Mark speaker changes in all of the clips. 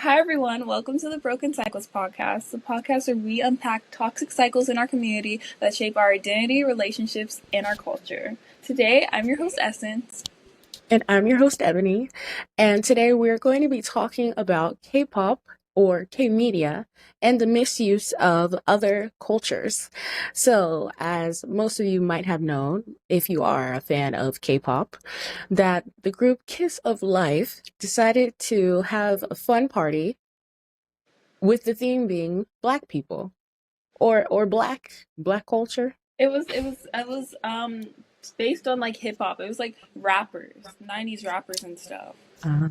Speaker 1: Hi, everyone. Welcome to the Broken Cycles podcast, the podcast where we unpack toxic cycles in our community that shape our identity, relationships, and our culture. Today, I'm your host, Essence.
Speaker 2: And I'm your host, Ebony. And today we're going to be talking about K-pop or K-media and the misuse of other cultures. So, as most of you might have known, if you are a fan of K-pop, that the group Kiss of Life decided to have a fun party with the theme being Black people or black culture.
Speaker 1: It was based on like hip hop. It was like rappers, 90s rappers and stuff.
Speaker 2: Uh-huh.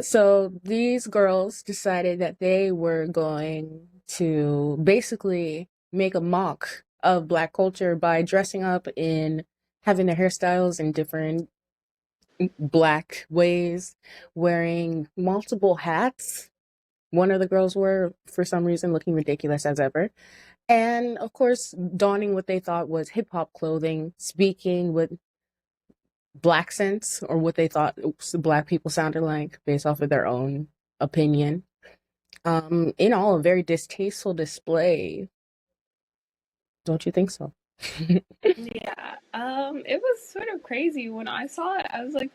Speaker 2: So these girls decided that they were going to basically make a mock of Black culture by dressing up in having their hairstyles in different Black ways, wearing multiple hats. One of the girls were, for some reason, looking ridiculous as ever. And of course, donning what they thought was hip hop clothing, speaking with Black sense or what they thought Black people sounded like based off of their own opinion. In all, a very distasteful display. Don't you think so?
Speaker 1: Yeah. It was sort of crazy when I saw it. I was like,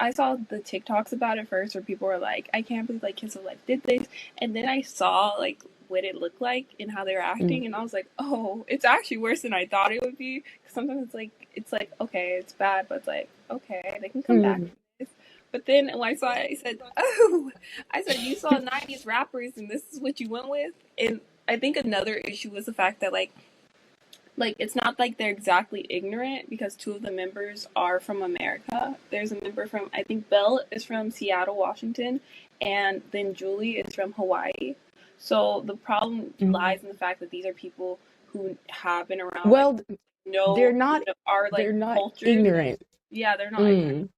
Speaker 1: I saw the TikToks about it first where people were like, I can't believe like Kiss of Life did this. And then I saw like what it looked like and how they were
Speaker 2: Mm.
Speaker 1: acting and I was like, oh, it's actually worse than I thought it would be. 'Cause sometimes it's like, okay, it's bad, but it's like, okay, they can come back
Speaker 2: Mm.
Speaker 1: from this. But then when I saw it, I said, oh, I said, you saw 90s rappers and this is what you went with? And I think another issue was the fact that like it's not like they're exactly ignorant because two of the members are from America. There's a member from I think Belle is from Seattle, Washington, and then Julie is from Hawaii. So the problem
Speaker 2: Mm.
Speaker 1: lies in the fact that these are people who have been around like
Speaker 2: Well, they're
Speaker 1: know
Speaker 2: not
Speaker 1: our like
Speaker 2: they're not
Speaker 1: cultures.
Speaker 2: ignorant.
Speaker 1: Yeah, they're not ignorant,
Speaker 2: Mm.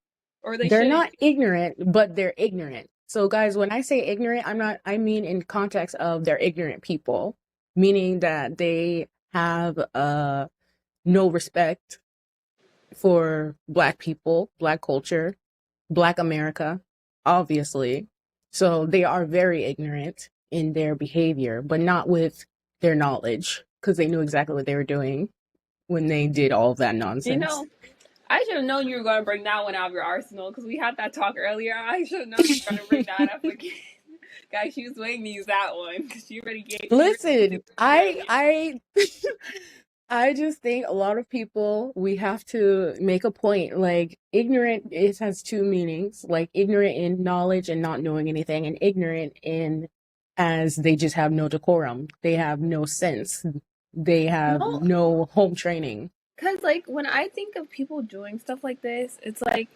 Speaker 1: or they
Speaker 2: They're
Speaker 1: shouldn't
Speaker 2: not
Speaker 1: be.
Speaker 2: ignorant, but they're ignorant. So guys, when I say ignorant, I mean in context of they're ignorant people, meaning that they have no respect for Black people, Black culture, Black America, obviously. So they are very ignorant in their behavior, but not with their knowledge, because they knew exactly what they were doing when they did all of that
Speaker 1: You
Speaker 2: nonsense.
Speaker 1: know, I should have known you were going to bring that one out of your arsenal because we had that talk earlier. I should have known you were going to bring that up again. Guys, she was waiting to use that one because she already used it
Speaker 2: Listen,
Speaker 1: earlier.
Speaker 2: I just think a lot of people, we have to make a point. Like, ignorant, it has two meanings. Like, ignorant in knowledge and not knowing anything, and ignorant in as they just have no decorum. They have no sense. They have
Speaker 1: No,
Speaker 2: no home training.
Speaker 1: because like when I think of people doing stuff like this, it's like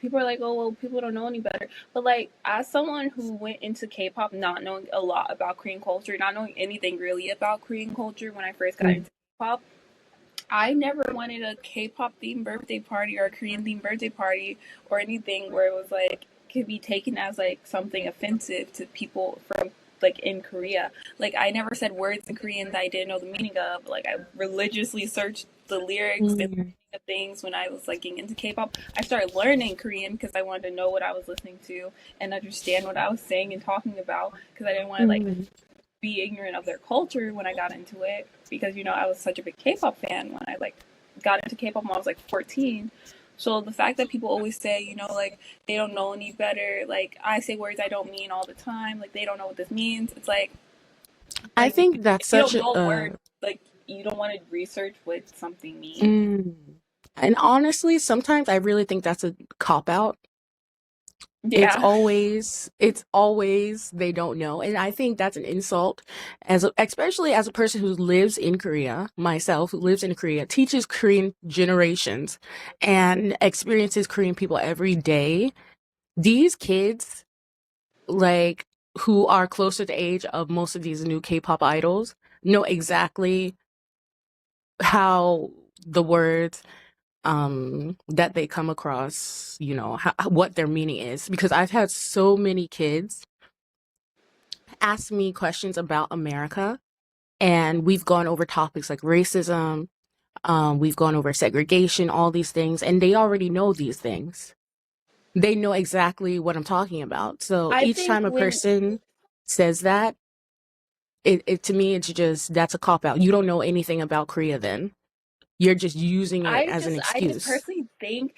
Speaker 1: people are like, oh well, people don't know any better. But like as someone who went into K-pop not knowing a lot about Korean culture, not knowing anything really about Korean culture when I first got
Speaker 2: Mm.
Speaker 1: into K-pop, I never wanted a K-pop themed birthday party or a Korean themed birthday party or anything where it was like could be taken as like something offensive to people from like in Korea. Like I never said words in Korean that I didn't know the meaning of. Like I religiously searched the lyrics and
Speaker 2: Mm.
Speaker 1: of things when I was like getting into K-pop. I started learning Korean because I wanted to know what I was listening to and understand what I was saying and talking about because I didn't want to like
Speaker 2: Mm.
Speaker 1: be ignorant of their culture when I got into it because I was such a big K-pop fan when I like got into K-pop when I was like 14. So the fact that people always say, like they don't know any better, like I say words I don't mean all the time, like they don't know what this means. It's
Speaker 2: I
Speaker 1: like
Speaker 2: think
Speaker 1: if
Speaker 2: that's
Speaker 1: you
Speaker 2: such
Speaker 1: don't know a
Speaker 2: a
Speaker 1: word, like you don't want to research what something means.
Speaker 2: mm. And honestly, sometimes I really think that's a cop out.
Speaker 1: Yeah.
Speaker 2: It's always they don't know. And I think that's an insult especially as a person who lives in Korea, myself, who lives in Korea, teaches Korean generations and experiences Korean people every day. These kids, like, who are closer to age of most of these new K-pop idols, know exactly how the words that they come across, what their meaning is, because I've had so many kids ask me questions about America, and we've gone over topics like racism, we've gone over segregation, all these things, and they already know these things. They know exactly what I'm talking about. So
Speaker 1: I
Speaker 2: each
Speaker 1: think
Speaker 2: time a
Speaker 1: when
Speaker 2: person says that, it to me, it's just, that's a cop out. You don't know anything about Korea then. You're just using it as an
Speaker 1: I just
Speaker 2: excuse.
Speaker 1: personally think,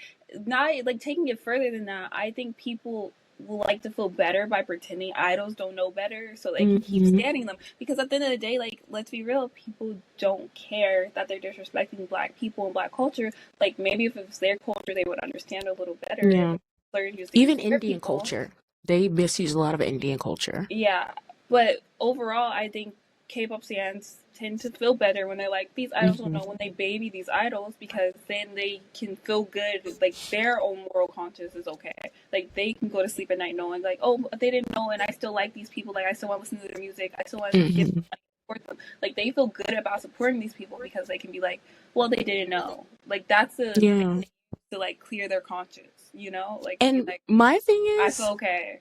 Speaker 1: not like taking it further than that, I think people will like to feel better by pretending idols don't know better so they can keep
Speaker 2: Hmm.
Speaker 1: standing them. Because at the end of the day, like, let's be real, people don't care that they're disrespecting black people and black culture. Like, maybe if it was their culture, they would understand a little better if
Speaker 2: Yeah.
Speaker 1: slurs used
Speaker 2: Even
Speaker 1: against their
Speaker 2: Indian
Speaker 1: people.
Speaker 2: culture. They misuse a lot of Indian culture.
Speaker 1: Yeah, but overall, I think K-pop fans tend to feel better when they're like, these idols don't
Speaker 2: Hmm.
Speaker 1: know, when they baby these idols, because then they can feel good, like their own moral conscience is okay. Like they can go to sleep at night knowing, like, oh, they didn't know, and I still like these people. Like I still want to listen to their music. I still want to give
Speaker 2: Hmm.
Speaker 1: them money, support them. Like they feel good about supporting these people because they can be like, well, they didn't know. Like that's a thing
Speaker 2: Yeah.
Speaker 1: they use to like clear their conscience, you know, like to be
Speaker 2: And
Speaker 1: like,
Speaker 2: my thing
Speaker 1: I feel
Speaker 2: is,
Speaker 1: okay.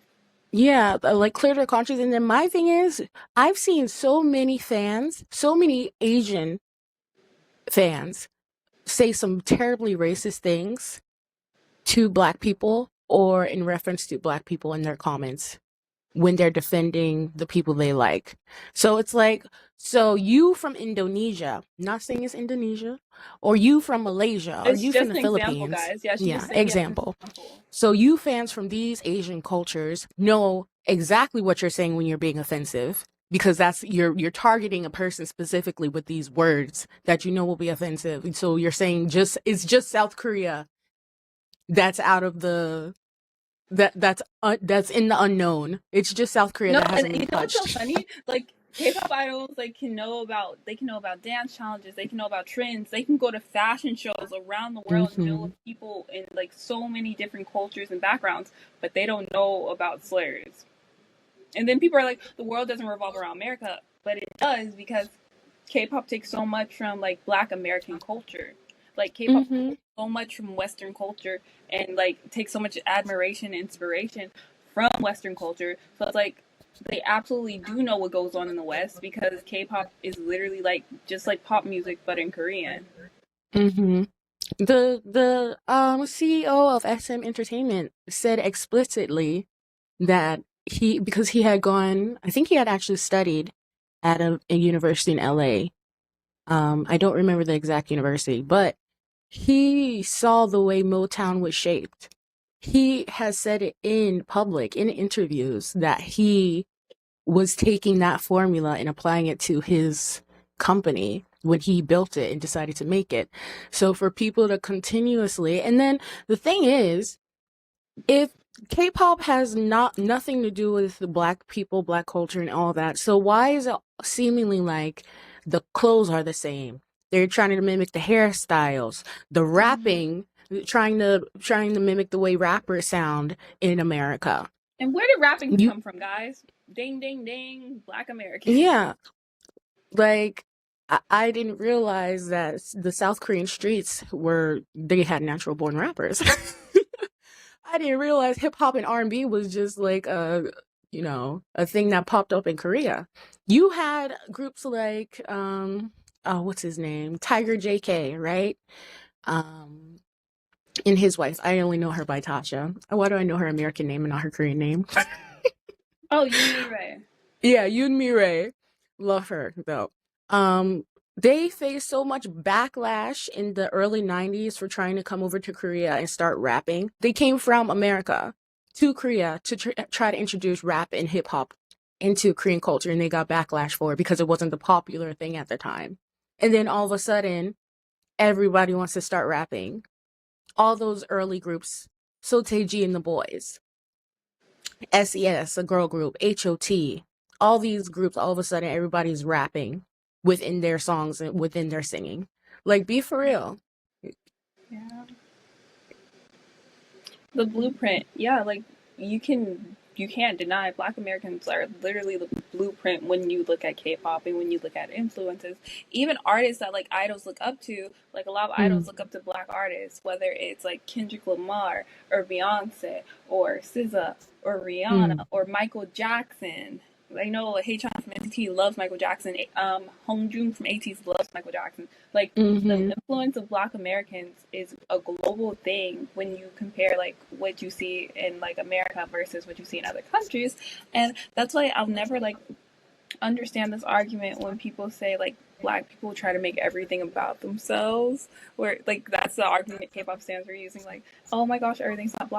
Speaker 2: yeah, like clear their conscience. And then my thing is, I've seen so many fans, so many Asian fans say some terribly racist things to black people or in reference to black people in their comments when they're defending the people they like. So it's like, so you from Indonesia, not saying it's Indonesia, or you from Malaysia, or
Speaker 1: It's
Speaker 2: you from
Speaker 1: just
Speaker 2: the
Speaker 1: an example,
Speaker 2: Philippines.
Speaker 1: guys. Yeah, she
Speaker 2: Yeah,
Speaker 1: just said it's an
Speaker 2: example.
Speaker 1: example.
Speaker 2: So you fans from these Asian cultures know exactly what you're saying when you're being offensive, because that's, you're targeting a person specifically with these words that you know will be offensive. And so you're saying, just, it's just South Korea that's out of the, that's in the unknown. It's just South Korea
Speaker 1: No,
Speaker 2: that
Speaker 1: and
Speaker 2: hasn't
Speaker 1: you
Speaker 2: been
Speaker 1: know what's so
Speaker 2: touched.
Speaker 1: funny? Like K-pop idols, like can know about dance challenges. They can know about trends. They can go to fashion shows around the world and know
Speaker 2: Hmm.
Speaker 1: people in like so many different cultures and backgrounds, but they don't know about slurs. And then people are like, the world doesn't revolve around America, but it does because K-pop takes so much from like Black American culture. Like K-pop
Speaker 2: Hmm.
Speaker 1: pulls so much from Western culture and like takes so much admiration and inspiration from Western culture. So it's like they absolutely do know what goes on in the West because K-pop is literally like just like pop music but in Korean.
Speaker 2: Hmm. The CEO of SM Entertainment said explicitly that he, because he had gone, I think he had actually studied at a university in LA. I don't remember the exact university, but he saw the way Motown was shaped. He has said it in public, in interviews, that he was taking that formula and applying it to his company when he built it and decided to make it. So for people to continuously, and then the thing is, if K-pop has nothing to do with the black people, black culture, and all that, so why is it seemingly like the clothes are the same? They're trying to mimic the hairstyles, the
Speaker 1: Mm-hmm.
Speaker 2: rapping, trying to mimic the way rappers sound in America.
Speaker 1: And where did rapping
Speaker 2: You,
Speaker 1: come from, guys? Ding, ding, ding, Black American.
Speaker 2: yeah, like I didn't realize that the South Korean streets were, they had natural born rappers. I didn't realize hip hop and R&B was just like a thing that popped up in Korea. You had groups like oh, what's his name? Tiger JK, right? Um and his wife. I only know her by Tasha. Why do I know her American name and not her Korean name?
Speaker 1: Oh, Yoon Mi Ray.
Speaker 2: Yeah, Yoon Mi Ray. Love her though. Um, they faced so much backlash in the early 90s for trying to come over to Korea and start rapping. They came from America to Korea to try to introduce rap and hip hop into Korean culture, and they got backlash for it because it wasn't the popular thing at the time. And then all of a sudden, everybody wants to start rapping. All those early groups, So Taeji and the Boys, SES, a girl group, HOT, all these groups, all of a sudden everybody's rapping within their songs and within their singing. Like, be for real.
Speaker 1: Yeah. The blueprint, yeah, like you can't deny Black Americans are literally the blueprint when you look at K-pop and when you look at influences. Even artists that like idols look up to, like a lot of
Speaker 2: Mm,
Speaker 1: idols look up to Black artists, whether it's like Kendrick Lamar or Beyonce or SZA or Rihanna
Speaker 2: mm,
Speaker 1: or Michael Jackson. I know Haechan from NCT loves Michael Jackson. Hongjoong from ATEEZ loves Michael Jackson. Like the
Speaker 2: Mm-hmm.
Speaker 1: influence of Black Americans is a global thing when you compare like what you see in like America versus what you see in other countries, and that's why I'll never like understand this argument when people say like Black people try to make everything about themselves, where like that's the argument K-pop fans are using, like, oh my gosh, everything's not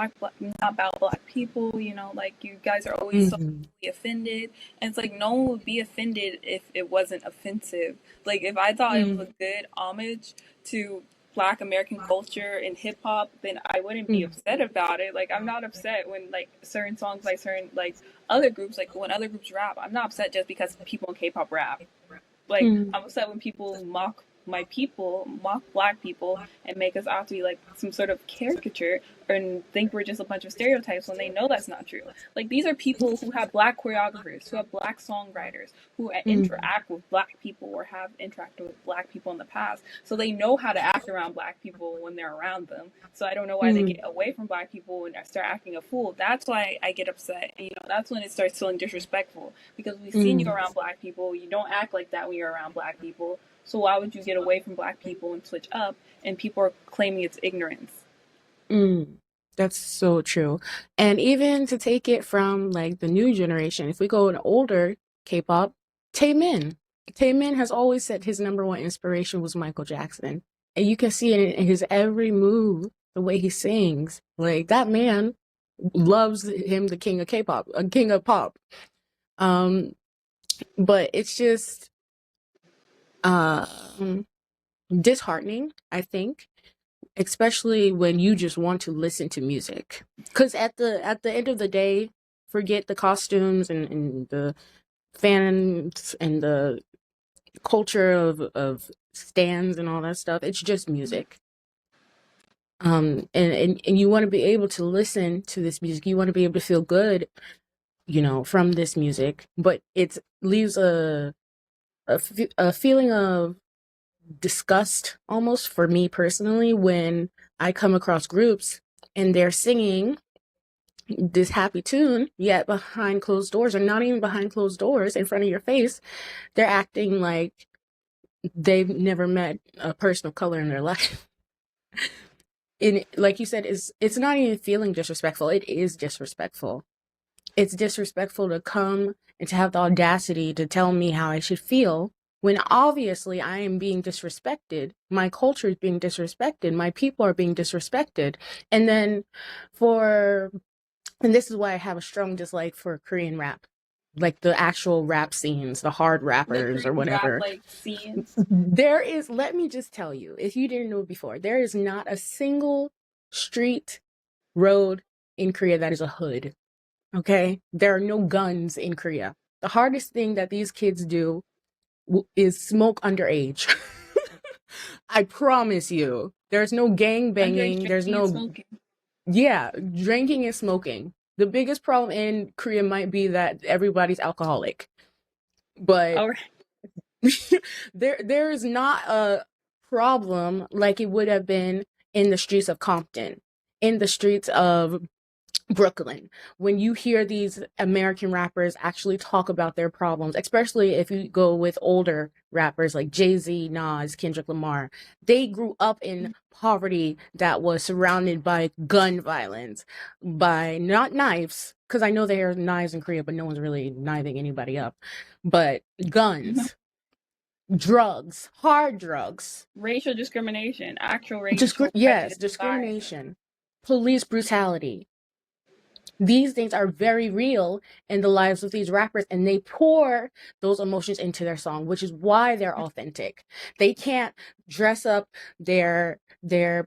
Speaker 1: about Black people, you know, like you guys are always so
Speaker 2: Mm-hmm.
Speaker 1: offended. And it's like no one would be offended if it wasn't offensive. Like if I thought it was a good homage to Black American culture and hip hop, then I wouldn't be
Speaker 2: Mm-hmm.
Speaker 1: upset about it. Like I'm not upset when like certain songs like certain like other groups, like when other groups rap, I'm not upset just because people in K-pop rap. Like
Speaker 2: Mm-hmm.
Speaker 1: I'm upset when people mock my people, mock Black people, and make us out to be like some sort of caricature and think we're just a bunch of stereotypes when they know that's not true. Like these are people who have Black choreographers, who have Black songwriters, who interact with Black people or have interacted with Black people in the past, so they know how to act around Black people when they're around them. So I don't know why they
Speaker 2: Mm-hmm.
Speaker 1: get away from Black people and start acting a fool. That's why I get upset. And, you know, that's when it starts feeling disrespectful because we've seen you
Speaker 2: Mm-hmm.
Speaker 1: around Black people. You don't act like that when you're around Black people. So why would you get away from Black people and switch up? And people are claiming it's ignorance.
Speaker 2: Mm. That's so true. And even to take it from like the new generation, if we go an older K-pop, Taemin. Taemin has always said his number one inspiration was Michael Jackson. And you can see it in his every move, the way he sings. Like that man loves him, the king of K-pop, a king of pop. Um, but it's just um disheartening, I think, especially when you just want to listen to music. Because at the end of the day, forget the costumes and the fans and the culture of stands and all that stuff. It's just music. And you want to be able to listen to this music. You want to be able to feel good, from this music. But it leaves a feeling of disgust almost for me personally when I come across groups and they're singing this happy tune, yet behind closed doors, or not even behind closed doors, in front of your face, they're acting like they've never met a person of color in their life. And like you said, it's not even feeling disrespectful. It is disrespectful. It's disrespectful to come and to have the audacity to tell me how I should feel when obviously I am being disrespected. My culture is being disrespected. My people are being disrespected. And then and this is why I have a strong dislike for Korean rap, like the actual rap scenes, the hard
Speaker 1: The
Speaker 2: rappers or
Speaker 1: Korean rap
Speaker 2: whatever.
Speaker 1: like scenes.
Speaker 2: Let me just tell you, if you didn't know before, there is not a single street, road in Korea that is a hood. Okay? There are no guns in Korea. The hardest thing that these kids do is smoke underage. I promise you. There's no gang
Speaker 1: Underage
Speaker 2: banging. There's
Speaker 1: drinking and
Speaker 2: no,
Speaker 1: smoking.
Speaker 2: yeah, drinking and smoking. The biggest problem in Korea might be that everybody's alcoholic. But
Speaker 1: All right.
Speaker 2: there is not a problem like it would have been in the streets of Compton, in the streets of Brooklyn, when you hear these American rappers actually talk about their problems, especially if you go with older rappers like Jay-Z, Nas, Kendrick Lamar. They grew up in poverty that was surrounded by gun violence, by not knives, because I know there are knives in Korea, but no one's really kniving anybody up, but guns, drugs, hard drugs,
Speaker 1: Racial discrimination, actual racial
Speaker 2: yes,
Speaker 1: prejudice and bias.
Speaker 2: discrimination, police brutality. These things are very real in the lives of these rappers, and they pour those emotions into their song, which is why they're authentic. They can't dress up their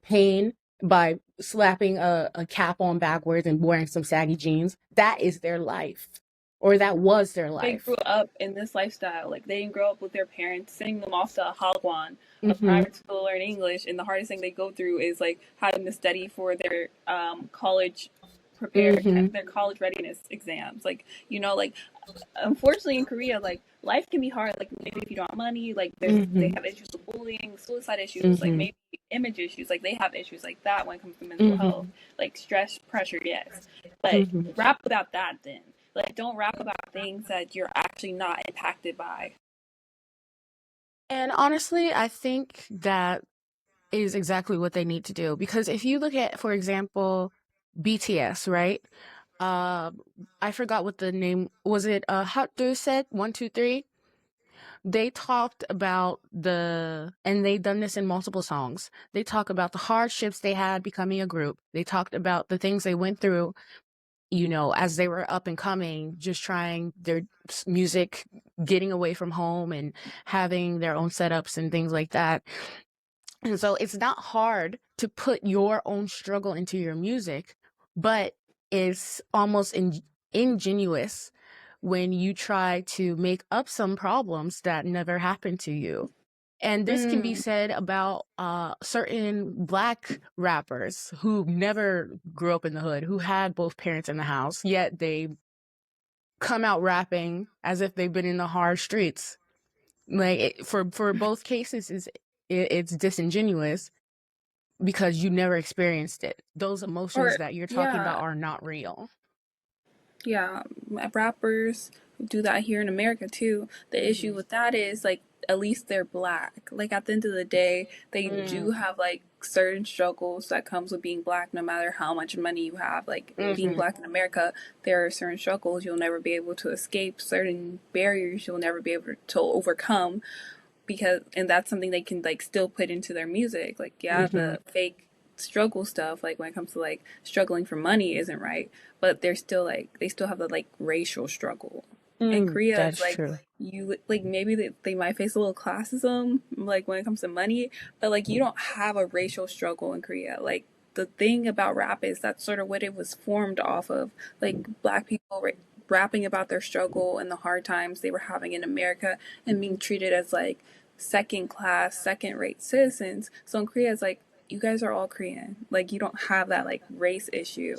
Speaker 2: pain by slapping a cap on backwards and wearing some saggy jeans. That is their life, or that was their
Speaker 1: They grew
Speaker 2: life.
Speaker 1: up in this lifestyle. Like they didn't grow up with their parents sending them off to a Hagwon, a
Speaker 2: Mm-hmm.
Speaker 1: private school, to learn English, and the hardest thing they go through is like having to study for their college
Speaker 2: Mm-hmm.
Speaker 1: their college readiness exams. Like you know, like unfortunately in Korea, like life can be hard. Like maybe if you don't have money, like they
Speaker 2: Mm-hmm.
Speaker 1: have issues with bullying, suicide issues, like
Speaker 2: Mm-hmm.
Speaker 1: maybe image issues. Like they have issues like that when it comes to mental health,
Speaker 2: Mm-hmm.
Speaker 1: like stress, pressure. Yes, but
Speaker 2: Mm-hmm.
Speaker 1: rap without that then. Like, don't rap about things that you're actually not impacted by.
Speaker 2: And honestly, I think that is exactly what they need to do. Because if you look at, for example, BTS, right? Uh, I forgot what the name was. It Hot said 1, 2, 3. They talked about and they done this in multiple songs. They talk about the hardships they had becoming a group. They talked about the things they went through, as they were up and coming, just trying their music, getting away from home and having their own setups and things like that. And so it's not hard to put your own struggle into your music, but it's almost ingenuous when you try to make up some problems that never happened to you. And this can be
Speaker 1: Mm.
Speaker 2: said about certain Black rappers who never grew up in the hood, who had both parents in the house, yet they come out rapping as if they've been in the hard streets. Like for both cases, it's disingenuous because you never experienced it. Those emotions
Speaker 1: Or,
Speaker 2: that you're talking about
Speaker 1: yeah,
Speaker 2: are not real.
Speaker 1: yeah, rappers do that here in America too. The issue
Speaker 2: Mm-hmm.
Speaker 1: with that is like at least they're black. Like at the end of the day, they do
Speaker 2: Mm.
Speaker 1: have like certain struggles that comes with being black no matter how much money you have. Like being
Speaker 2: Mm-hmm.
Speaker 1: black in America, there are certain struggles you'll never be able to escape, certain barriers you'll never be able to overcome because and that's something they can like still put into their music. Like yeah,
Speaker 2: Mm-hmm.
Speaker 1: the fake struggle stuff like when it comes to like struggling for money isn't right, but they're still like they still have the like racial struggle. In Korea it's
Speaker 2: That's
Speaker 1: like
Speaker 2: true.
Speaker 1: you like maybe they might face a little classism like when it comes to money, but like you don't have a racial struggle in Korea. Like the thing about rap is that's sort of what it was formed off of, like black people rapping about their struggle and the hard times they were having in America and being treated as like second class, second rate citizens. So in Korea, it's like, you guys are all Korean. Like, you don't have that like race issue.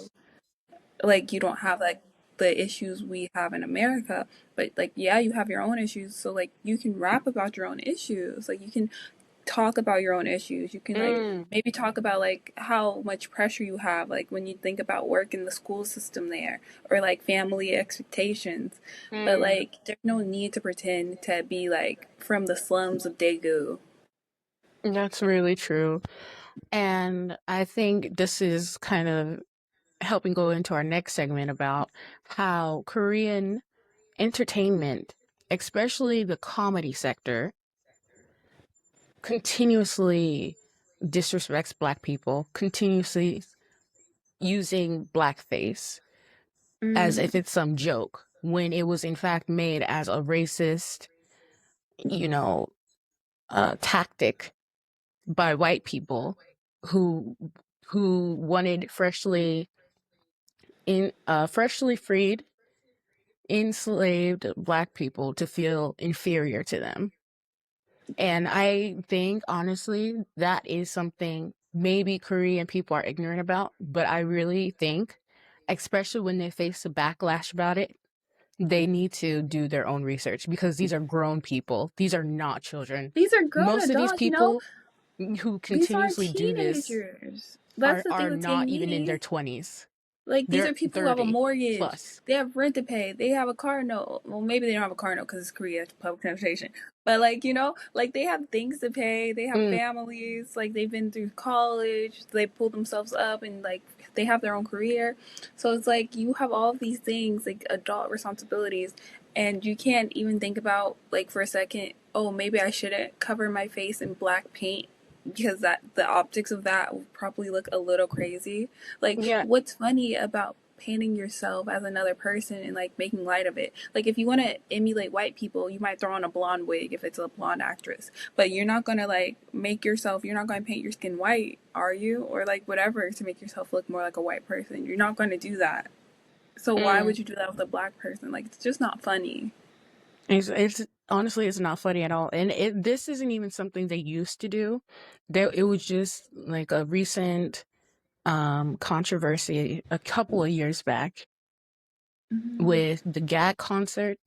Speaker 1: Like, you don't have like the issues we have in America. But like, yeah, you have your own issues. So like, you can rap about your own issues. Like, you can talk about your own issues. You can like
Speaker 2: Mm.
Speaker 1: maybe talk about like how much pressure you have, like when you think about work in the school system there, or like family expectations. But
Speaker 2: Mm.
Speaker 1: like, there's no need to pretend to be like from the slums of Daegu.
Speaker 2: That's really true. And I think this is kind of helping go into our next segment about how Korean entertainment, especially the comedy sector, continuously disrespects Black people, continuously using blackface as
Speaker 1: Mm.
Speaker 2: if it's some joke when it was in fact made as a racist, you know, tactic by white people who wanted freshly freed enslaved Black people to feel inferior to them. And I think, honestly, that is something maybe Korean people are ignorant about, but I really think, especially when they face a backlash about it, they need to do their own research because these are grown people. These are not children.
Speaker 1: These are grown
Speaker 2: Most of these
Speaker 1: adults, you know?
Speaker 2: people who
Speaker 1: These aren't
Speaker 2: continuously do this
Speaker 1: teenagers. That's the thing
Speaker 2: are
Speaker 1: that's
Speaker 2: not
Speaker 1: getting
Speaker 2: even in their
Speaker 1: me.
Speaker 2: 20s.
Speaker 1: Like these
Speaker 2: They're
Speaker 1: are people who have a
Speaker 2: 30
Speaker 1: mortgage.
Speaker 2: plus.
Speaker 1: They have rent to pay. They have a car note. Well, maybe they don't have a car note because it's Korea, public transportation. But like like they have things to pay. They have
Speaker 2: Mm,
Speaker 1: families. Like they've been through college. They pull themselves up and like they have their own career. So it's like you have all of these things like adult responsibilities, and you can't even think about like for a second. Oh, maybe I shouldn't cover my face in black paint because that the optics of that would probably look a little crazy. Like,
Speaker 2: yeah,
Speaker 1: what's funny about painting yourself as another person and like making light of it? Like, if you want to emulate white people, you might throw on a blonde wig if it's a blonde actress, but you're not gonna like make yourself. You're not gonna paint your skin white, are you? Or like whatever to make yourself look more like a white person. You're not gonna do that. So why
Speaker 2: mm.
Speaker 1: would you do that with a black person? Like, it's just not funny.
Speaker 2: It's honestly, it's not funny at all. And this isn't even something they used to do. It was just like a recent controversy a couple of years back
Speaker 1: Mhm.
Speaker 2: with the GAG concert.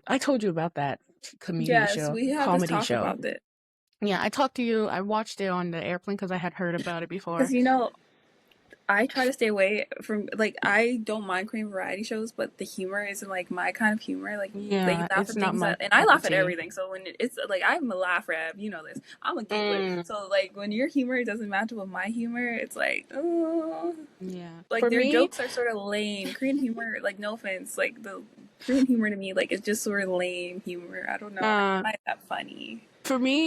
Speaker 2: I told you about that
Speaker 1: Yes, we had this
Speaker 2: comedy
Speaker 1: talk
Speaker 2: show.
Speaker 1: about it
Speaker 2: Yeah, I talked to you. I watched it on the airplane because I had heard about it before.
Speaker 1: because I try to stay away from like I don't mind Korean variety shows, but the humor isn't like my kind of humor. Like they
Speaker 2: Yeah,
Speaker 1: laugh
Speaker 2: it's
Speaker 1: at
Speaker 2: not
Speaker 1: things
Speaker 2: my
Speaker 1: that, and I
Speaker 2: cup of
Speaker 1: laugh at
Speaker 2: tea.
Speaker 1: everything. So when it's like I'm a laugh rab, you know this. I'm a giggler.
Speaker 2: Mm,
Speaker 1: So like when your humor doesn't match with my humor, it's like oh,
Speaker 2: yeah.
Speaker 1: like
Speaker 2: For
Speaker 1: their
Speaker 2: me,
Speaker 1: jokes are sort of lame. Korean humor, like no offense, like the Korean humor to me, like it's just sort of lame humor. I don't know. I
Speaker 2: uh,
Speaker 1: find that funny.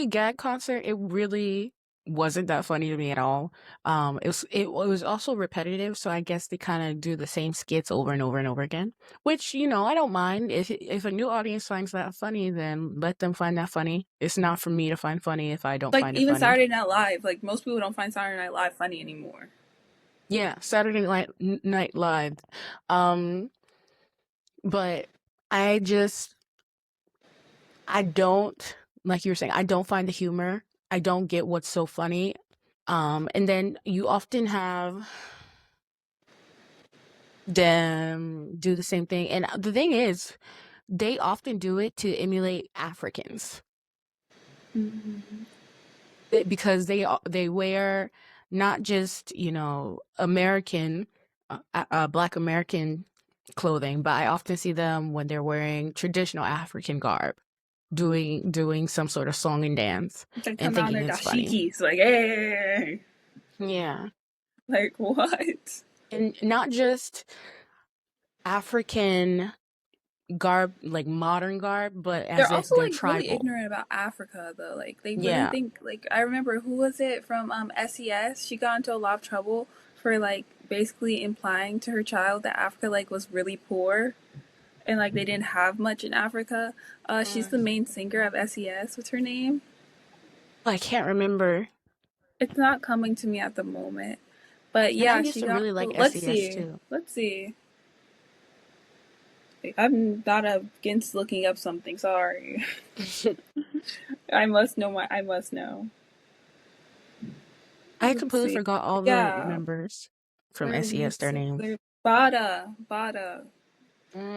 Speaker 2: Gag Concert, it really wasn't that funny to me at all. It was also repetitive, so I guess they kind of do the same skits over and over and over again, which, I don't mind. If a new audience finds that funny, then let them find that funny. It's not for me to find funny if I don't
Speaker 1: Like
Speaker 2: find it
Speaker 1: even
Speaker 2: funny.
Speaker 1: Saturday Night Live, like most people don't find Saturday Night Live funny anymore.
Speaker 2: Yeah, Night Live. Um, but I just I don't, like you were saying, I don't find the humor. I don't get what's so funny. And then you often have them do the same thing. And the thing is, they often do it to emulate Africans.
Speaker 1: Mm-hmm.
Speaker 2: Because they wear not just, American, Black American clothing, but I often see them when they're wearing traditional African garb, doing some sort of song and dance
Speaker 1: They
Speaker 2: and
Speaker 1: come out in
Speaker 2: thinking
Speaker 1: their
Speaker 2: it's funny.
Speaker 1: dashikis, like, hey,
Speaker 2: Yeah.
Speaker 1: like what?
Speaker 2: And not just African garb, like modern garb, but as
Speaker 1: They're
Speaker 2: if
Speaker 1: also
Speaker 2: they're
Speaker 1: like really
Speaker 2: tribal.
Speaker 1: ignorant about Africa, though. Like they really
Speaker 2: Yeah.
Speaker 1: think. Like I remember who was it from SES? She got into a lot of trouble for like basically implying to her child that Africa like was really poor and like they didn't have much in Africa. She's
Speaker 2: Mm.
Speaker 1: the main singer of SES. What's her name?
Speaker 2: I can't remember.
Speaker 1: It's not coming to me at the moment. But
Speaker 2: And I
Speaker 1: yeah,
Speaker 2: used
Speaker 1: she
Speaker 2: to
Speaker 1: got.
Speaker 2: really like
Speaker 1: Let's
Speaker 2: SES
Speaker 1: see.
Speaker 2: too.
Speaker 1: Let's see. I'm not against looking up something. Sorry. I must know my. I must know.
Speaker 2: I
Speaker 1: Let's
Speaker 2: completely
Speaker 1: see.
Speaker 2: forgot all the
Speaker 1: Yeah,
Speaker 2: members from
Speaker 1: their
Speaker 2: SES,
Speaker 1: lead
Speaker 2: their names.
Speaker 1: singer, Bada, Bada.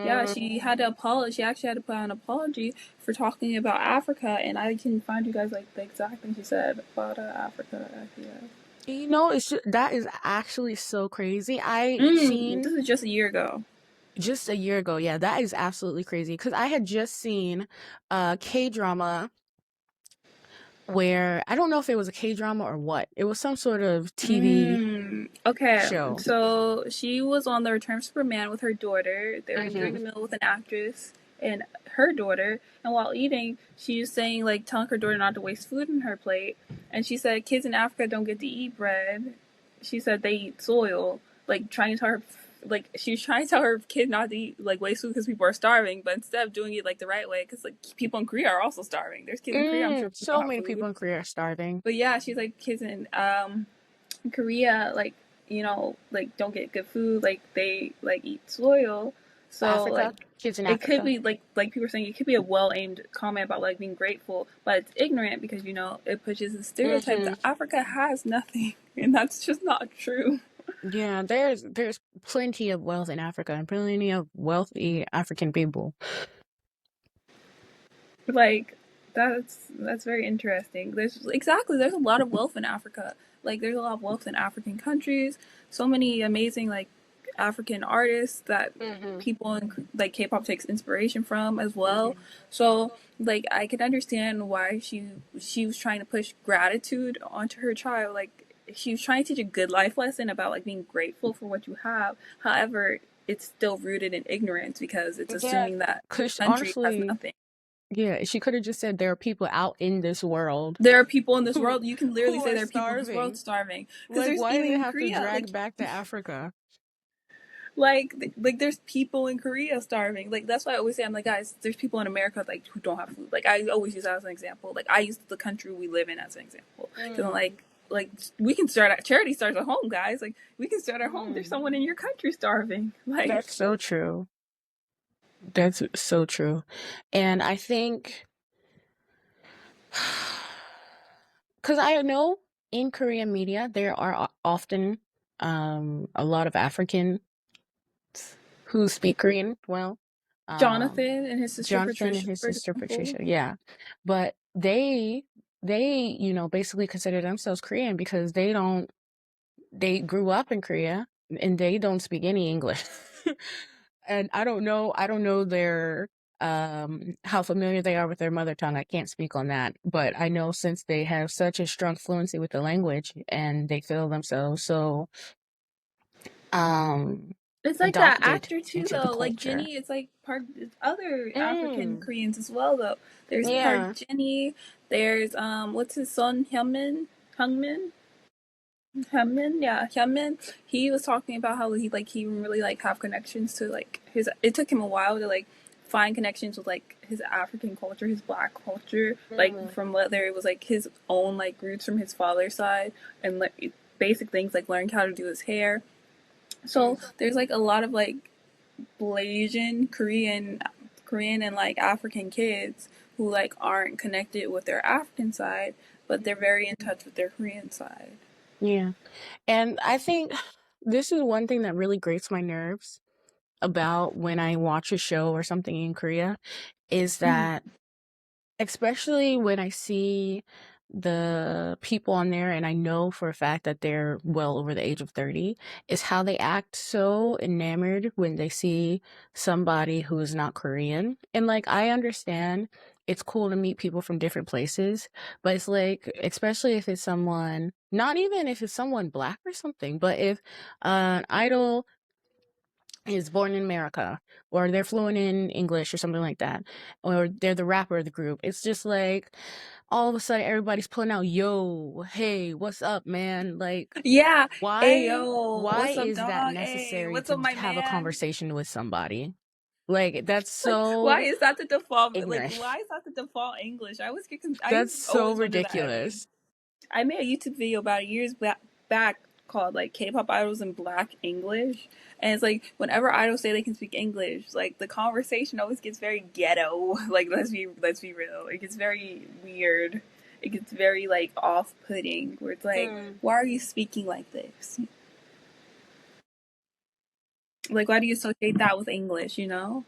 Speaker 1: Yeah,
Speaker 2: Mm.
Speaker 1: she had to apologize. She actually had to put out an apology for talking about Africa, and I can find you guys like the exact thing she said. Bada, Africa, yeah.
Speaker 2: That is actually so crazy. I seen
Speaker 1: This is just a year ago.
Speaker 2: just a year ago. Yeah, that is absolutely crazy because I had just seen a K-drama where I don't know if it was a K-drama or what. It was some sort of TV
Speaker 1: Okay,
Speaker 2: show.
Speaker 1: so she was on the Return of Superman with her daughter. They were enjoying
Speaker 2: Hmm.
Speaker 1: a meal with an actress and her daughter. And while eating, she was saying, like, telling her daughter not to waste food in her plate. And she said, kids in Africa don't get to eat bread. She said they eat soil. Like, trying to tell her, like, she was trying to tell her kid not to eat, like, waste food because people are starving. But instead of doing it, like, the right way, because, like, people in Korea are also starving. There's kids in Korea, I'm sure, who don't
Speaker 2: So
Speaker 1: have
Speaker 2: many people
Speaker 1: food.
Speaker 2: in Korea are starving.
Speaker 1: But yeah, she's like, kids in Korea, like, like don't get good food, like they like eat soil. So
Speaker 2: Africa,
Speaker 1: like
Speaker 2: kids in
Speaker 1: it could
Speaker 2: Africa.
Speaker 1: be like people are saying it could be a well aimed comment about like being grateful, but it's ignorant because it pushes the stereotype
Speaker 2: Hmm.
Speaker 1: that Africa has nothing, and that's just not true.
Speaker 2: Yeah, there's plenty of wealth in Africa and plenty of wealthy African people.
Speaker 1: Like that's very interesting. There's a lot of wealth in Africa. Like there's a lot of wealth in African countries. So many amazing like African artists that
Speaker 2: Hmm.
Speaker 1: people in like K-pop takes inspiration from as well.
Speaker 2: Hmm.
Speaker 1: So like I can understand why she was trying to push gratitude onto her child. Like she was trying to teach a good life lesson about like being grateful for what you have. However, it's still rooted in ignorance because it's
Speaker 2: Yeah,
Speaker 1: assuming that the
Speaker 2: because
Speaker 1: country has
Speaker 2: honestly,
Speaker 1: nothing.
Speaker 2: yeah, she could have just said there are people out in this world
Speaker 1: There are people in this
Speaker 2: who
Speaker 1: world. You can literally
Speaker 2: who
Speaker 1: say
Speaker 2: are
Speaker 1: there are people in this world
Speaker 2: starving.
Speaker 1: starving because
Speaker 2: Like,
Speaker 1: there's
Speaker 2: why
Speaker 1: even
Speaker 2: did it
Speaker 1: in
Speaker 2: have to
Speaker 1: Korea,
Speaker 2: drag back to Africa?
Speaker 1: like there's people in Korea starving. Like that's why I always say I'm like guys, there's people in America like who don't have food. Like I always use that as an example. Like I use the country we live in as an example because I'm
Speaker 2: Mm,
Speaker 1: like we can start at charity starts at home, guys. Like we can start at home. There's
Speaker 2: mm.
Speaker 1: someone in your country starving. Like
Speaker 2: That's so true. That's so true. And I think, because I know in Korean media, there are often a lot of Africans who speak Korean well. Um,
Speaker 1: Jonathan and his sister
Speaker 2: Jonathan and
Speaker 1: Patricia,
Speaker 2: his
Speaker 1: for
Speaker 2: sister
Speaker 1: example.
Speaker 2: Patricia, yeah. But they basically consider themselves Korean because they grew up in Korea and they don't speak any English. And I don't know their how familiar they are with their mother tongue. I can't speak on that, but I know since they have such a strong fluency with the language and they feel themselves so um
Speaker 1: It's like that
Speaker 2: adopted
Speaker 1: actor too,
Speaker 2: into the
Speaker 1: though. Like
Speaker 2: culture.
Speaker 1: Jenny, it's like part other African
Speaker 2: Mm,
Speaker 1: Koreans as well, though. There's Park
Speaker 2: yeah.
Speaker 1: Jenny. There's what's his son Hyunmin, Hyunmin, yeah, Hyunmin. He was talking about how he really like have connections to like his. It took him a while to like find connections with like his African culture, his Black culture, like
Speaker 2: Mm,
Speaker 1: from whether it was like his own like roots from his father's side and like basic things like learning how to do his hair. So there's like a lot of like Blasian Korean and like African kids who like aren't connected with their African side, but they're very in touch with their Korean side.
Speaker 2: yeah. And I think this is one thing that really grates my nerves about when I watch a show or something in Korea is
Speaker 1: Mhm.
Speaker 2: that, especially when I see the people on there and I know for a fact that they're well over the age of 30, is how they act so enamored when they see somebody who is not Korean. And like, I understand it's cool to meet people from different places, but it's like, especially if it's someone, not even if it's someone black or something, but if an idol is born in America or they're fluent in English or something like that, or they're the rapper of the group. It's just like all of a sudden everybody's pulling out, yo, hey, what's up, man? Like,
Speaker 1: Yeah. Hey
Speaker 2: why
Speaker 1: yo,
Speaker 2: why
Speaker 1: what's up,
Speaker 2: is that
Speaker 1: dog? Hey,
Speaker 2: necessary
Speaker 1: what's
Speaker 2: to
Speaker 1: up, my
Speaker 2: have a
Speaker 1: man?
Speaker 2: conversation with somebody? Like, that's
Speaker 1: Like, why
Speaker 2: so
Speaker 1: is that the default? Like,
Speaker 2: ignorant.
Speaker 1: why is that the default English? I
Speaker 2: That's so
Speaker 1: always wonder that.
Speaker 2: ridiculous.
Speaker 1: I made a YouTube video about years back called like K-pop idols in Black English, and it's like whenever idols say they can speak English, like the conversation always gets very ghetto. Like let's be real, it gets very weird. It gets very like off-putting. Where it's like,
Speaker 2: Mm.
Speaker 1: why are you speaking like this? Like, why do you associate that with English? You know?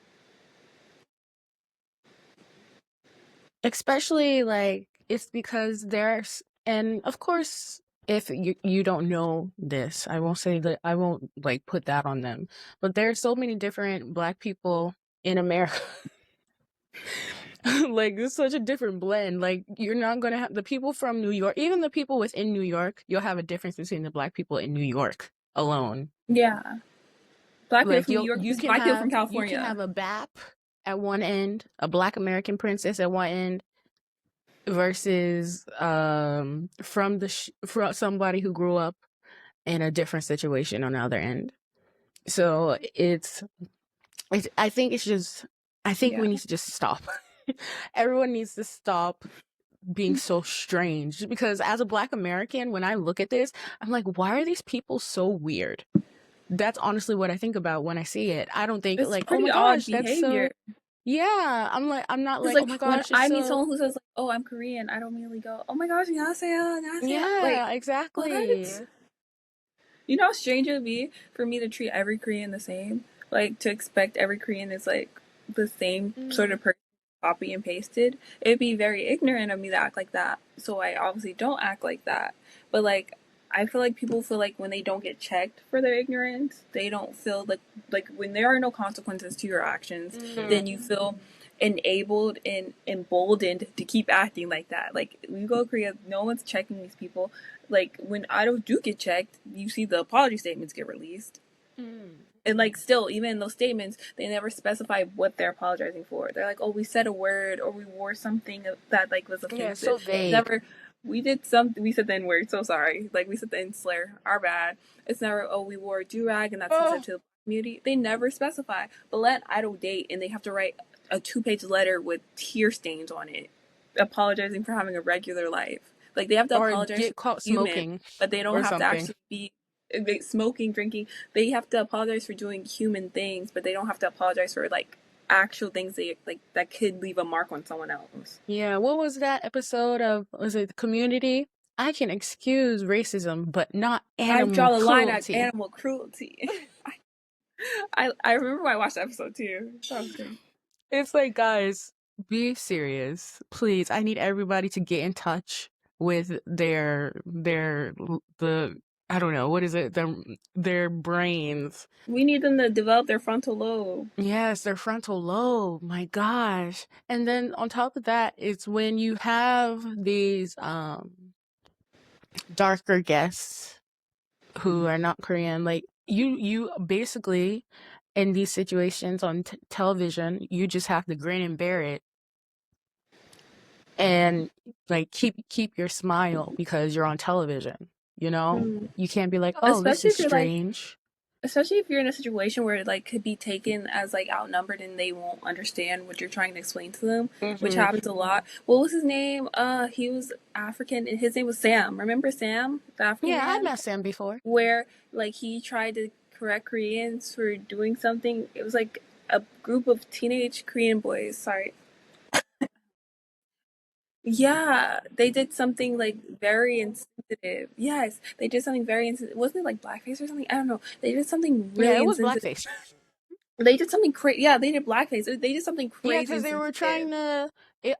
Speaker 2: Especially like it's because there's, and of course if you don't know this, I won't say that, I won't like put that on them, but there's so many different black people in America. Like it's such a different blend. Like you're not gonna have the people from New York, even the people within New York, you'll have a difference between the black people in New York alone.
Speaker 1: Yeah, Black people
Speaker 2: Like
Speaker 1: from New York versus Black people from
Speaker 2: you can
Speaker 1: California.
Speaker 2: have a BAP at one end, a black American princess at one end, versus from somebody who grew up in a different situation on the other end. So it's I think it's just, I think
Speaker 1: Yeah.
Speaker 2: we need to just stop. Everyone needs to stop being so strange, because as a black American, when I look at this, I'm like, why are these people so weird? That's honestly what I think about when I see it. I don't think
Speaker 1: It's
Speaker 2: like, oh
Speaker 1: pretty
Speaker 2: my
Speaker 1: odd
Speaker 2: gosh, that's
Speaker 1: behavior.
Speaker 2: so, yeah. I'm not
Speaker 1: It's
Speaker 2: like, oh
Speaker 1: like
Speaker 2: my
Speaker 1: when
Speaker 2: gosh, it's
Speaker 1: I meet
Speaker 2: so,
Speaker 1: someone who says like, "Oh, I'm Korean," I don't immediately go, "Oh my gosh, annyeonghaseyo, annyeonghaseyo." Like,
Speaker 2: yeah,
Speaker 1: what?
Speaker 2: exactly.
Speaker 1: You know how strange it would be for me to treat every Korean the same? Like, to expect every Korean is like the same sort
Speaker 2: Mm,
Speaker 1: of person, copy and pasted. It'd be very ignorant of me to act like that. So I obviously don't act like that. But like, I feel like people feel like when they don't get checked for their ignorance, they don't feel like when there are no consequences to your actions, then
Speaker 2: mm,
Speaker 1: you feel enabled and emboldened to keep acting like that. Like, when you go to Korea, no one's checking these people. Like, when idols do get checked, you see the apology statements get released.
Speaker 2: mm.
Speaker 1: And like, still, even in those statements, they never specify what they're apologizing for. They're like, "Oh, we said a word or we wore something that like was
Speaker 2: Yeah,
Speaker 1: offensive."
Speaker 2: so vague.
Speaker 1: Never. We did something. We said the N word. So sorry. Like, we said the N slur. Our bad. It's never. Oh, we wore a do rag and that's
Speaker 2: Oh,
Speaker 1: sensitive to the community. They never specify. But let idol date and they have to write a 2-page letter with tear stains on it, apologizing for having a regular life. Like, they have to
Speaker 2: or
Speaker 1: apologize for
Speaker 2: get caught
Speaker 1: being human,
Speaker 2: smoking
Speaker 1: but they don't
Speaker 2: or
Speaker 1: have to
Speaker 2: something.
Speaker 1: actually be smoking, drinking. They have to apologize for doing human things, but they don't have to apologize for like actual things they like that could leave a mark on someone else.
Speaker 2: Yeah, what was that episode of, was it Community? I can excuse racism, but not
Speaker 1: I
Speaker 2: animal
Speaker 1: draw the line at
Speaker 2: cruelty.
Speaker 1: animal cruelty. I remember when I watched the episode too. That was great.
Speaker 2: It's like, guys, be serious. Please, I need everybody to get in touch with the I don't know, what is it? Their brains.
Speaker 1: We need them to develop their frontal lobe.
Speaker 2: Yes, their frontal lobe. My gosh. And then on top of that, it's when you have these darker guests who are not Korean, like you basically in these situations on television, you just have to grin and bear it and like keep your smile because you're on television, you know?
Speaker 1: Mm.
Speaker 2: You can't be like, "Oh, this
Speaker 1: Especially
Speaker 2: is
Speaker 1: if you're like,
Speaker 2: strange."
Speaker 1: especially if you're in a situation where it like could be taken as like outnumbered and they won't understand what you're trying to explain to them, which
Speaker 2: Mhm.
Speaker 1: happens a lot. What was his name? He was African and his name was Sam. Remember Sam, the African
Speaker 2: Yeah, I've
Speaker 1: man?
Speaker 2: met Sam before.
Speaker 1: Where like he tried to correct Koreans for doing something. It was like a group of teenage Korean boys. Sorry. Yeah, they did something like very insensitive. Yes, they did something very insensitive. Wasn't it like blackface or something? I don't know. They did something
Speaker 2: Yeah,
Speaker 1: really
Speaker 2: it was
Speaker 1: insensitive.
Speaker 2: blackface.
Speaker 1: They did something crazy. Yeah, they did blackface. They did something
Speaker 2: Yeah,
Speaker 1: crazy
Speaker 2: because they were
Speaker 1: insensitive.
Speaker 2: trying to.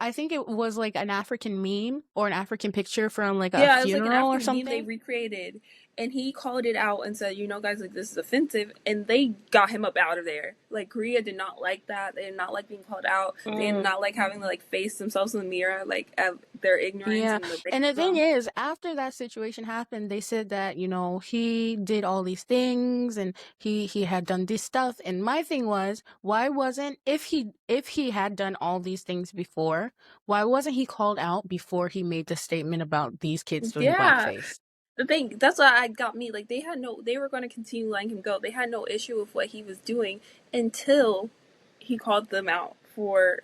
Speaker 2: I think it was like an African meme or an African picture from like a
Speaker 1: Yeah, it was like an
Speaker 2: funeral or
Speaker 1: African meme they
Speaker 2: something.
Speaker 1: recreated, and he called it out and said, "You know, guys, like this is offensive," and they got him up out of there. Like Korea did not like that. They did not like being called out. They did
Speaker 2: Mm,
Speaker 1: not like having to like face themselves in the mirror, like at their ignorance
Speaker 2: yeah,
Speaker 1: and the
Speaker 2: and the thing
Speaker 1: racism.
Speaker 2: is, after that situation happened, they said that he did all these things and he had done this stuff. And my thing was, why wasn't if he had done all these things before, why wasn't he called out before he made the statement about these kids doing
Speaker 1: Yeah,
Speaker 2: blackface?
Speaker 1: the thing that's why I got me. Like they were going to continue letting him go. They had no issue with what he was doing until he called them out for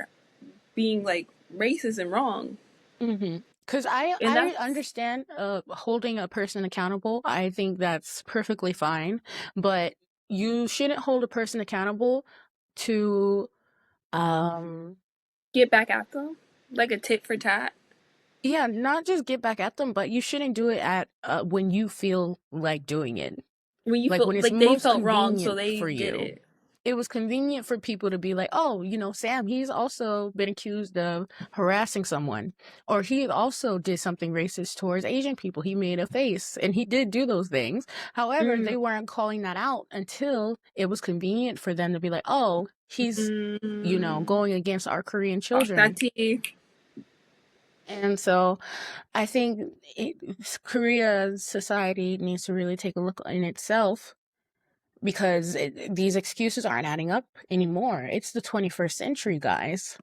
Speaker 1: being like racist and wrong.
Speaker 2: Mm-hmm. Because I
Speaker 1: And
Speaker 2: I
Speaker 1: that's
Speaker 2: understand holding a person accountable. I think that's perfectly fine, but you shouldn't hold a person accountable to um
Speaker 1: get back at them like a tit for tat.
Speaker 2: yeah, not just get back at them, but you shouldn't do it at when you feel like doing it.
Speaker 1: When you
Speaker 2: Like
Speaker 1: feel
Speaker 2: when it's
Speaker 1: like they
Speaker 2: most
Speaker 1: felt wrong, so
Speaker 2: convenient
Speaker 1: they
Speaker 2: for
Speaker 1: did
Speaker 2: you.
Speaker 1: it.
Speaker 2: It was convenient for people to be like, oh, Sam, he's also been accused of harassing someone. Or he also did something racist towards Asian people. He made a face and he did do those things. However,
Speaker 1: Mm,
Speaker 2: they weren't calling that out until it was convenient for them to be like, oh, he's,
Speaker 1: mm,
Speaker 2: going against our Korean
Speaker 1: fuck that
Speaker 2: children.
Speaker 1: tea.
Speaker 2: And so I think Korea's society needs to really take a look in itself because these excuses aren't adding up anymore. It's the 21st century, guys.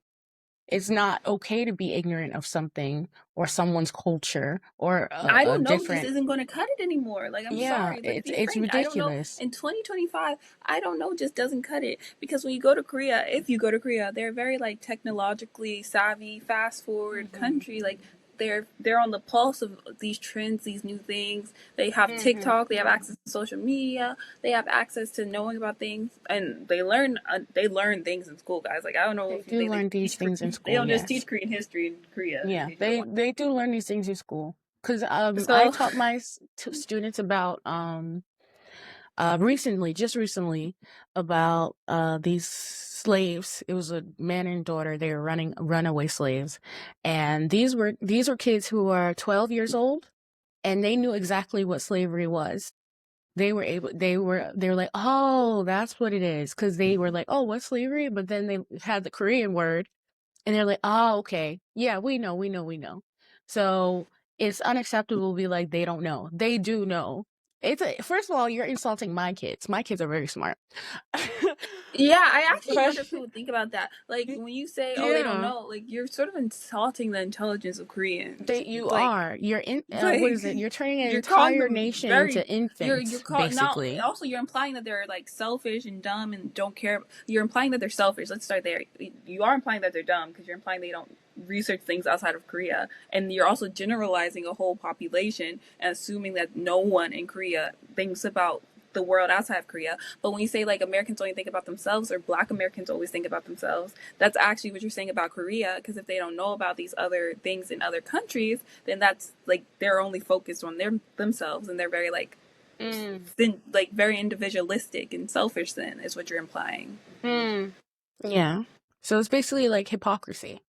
Speaker 2: It's not okay to be ignorant of something or someone's culture or
Speaker 1: I
Speaker 2: a
Speaker 1: don't know. Just
Speaker 2: different.
Speaker 1: isn't going to cut it anymore. Like I'm
Speaker 2: Yeah,
Speaker 1: sorry. Like
Speaker 2: it's
Speaker 1: be
Speaker 2: it's
Speaker 1: frank. I don't know.
Speaker 2: ridiculous.
Speaker 1: In 2025, I don't know. Just doesn't cut it because when you go to Korea, if you go to Korea, they're very like technologically savvy, fast forward
Speaker 2: Hmm.
Speaker 1: country. Like they're on the pulse of these trends, these new things. They have
Speaker 2: Hmm.
Speaker 1: TikTok. They have access to social media. They have access to knowing about things, and they learn things in school, guys. Like I don't know
Speaker 2: They
Speaker 1: if you
Speaker 2: do
Speaker 1: think they
Speaker 2: learn these
Speaker 1: teach.
Speaker 2: things in
Speaker 1: They
Speaker 2: school,
Speaker 1: don't just
Speaker 2: yes.
Speaker 1: teach Korean history in Korea. They
Speaker 2: Yeah,
Speaker 1: teach it.
Speaker 2: they do learn these things in school. Because I
Speaker 1: So
Speaker 2: taught my students about recently, just recently, about these slaves. It was a man and daughter. They were running runaway slaves, and these were kids who were 12 years old, and they knew exactly what slavery was. They were like, oh, that's what it is, because they were like, oh, what's slavery? But then they had the Korean word, and they're like, oh, okay, yeah, we know. So it's unacceptable to be like they don't know. They do know. First of all, you're insulting my kids. My kids are very smart.
Speaker 1: yeah, I actually
Speaker 2: But
Speaker 1: wonder if people think about that. Like when you say, "Oh, they don't
Speaker 2: yeah,
Speaker 1: know," like you're sort of insulting the intelligence of Koreans.
Speaker 2: you
Speaker 1: Like,
Speaker 2: are. You're in. What
Speaker 1: like
Speaker 2: is it? You're turning an
Speaker 1: you're calling
Speaker 2: entire
Speaker 1: them
Speaker 2: nation
Speaker 1: very.
Speaker 2: into
Speaker 1: You're
Speaker 2: infants,
Speaker 1: call now.
Speaker 2: basically.
Speaker 1: Also, you're implying that they're like selfish and dumb and don't care. You're implying that they're selfish. Let's start there. You are implying that they're dumb because you're implying they don't research things outside of Korea, and you're also generalizing a whole population and assuming that no one in Korea thinks about the world outside of Korea. But when you say like Americans only think about themselves or Black Americans always think about themselves, that's actually what you're saying about Korea. Because if they don't know about these other things in other countries, then that's like they're only focused on themselves, and they're very like
Speaker 2: Mm,
Speaker 1: like very individualistic and selfish. Then is what you're implying.
Speaker 2: mm. Yeah. So it's basically like hypocrisy.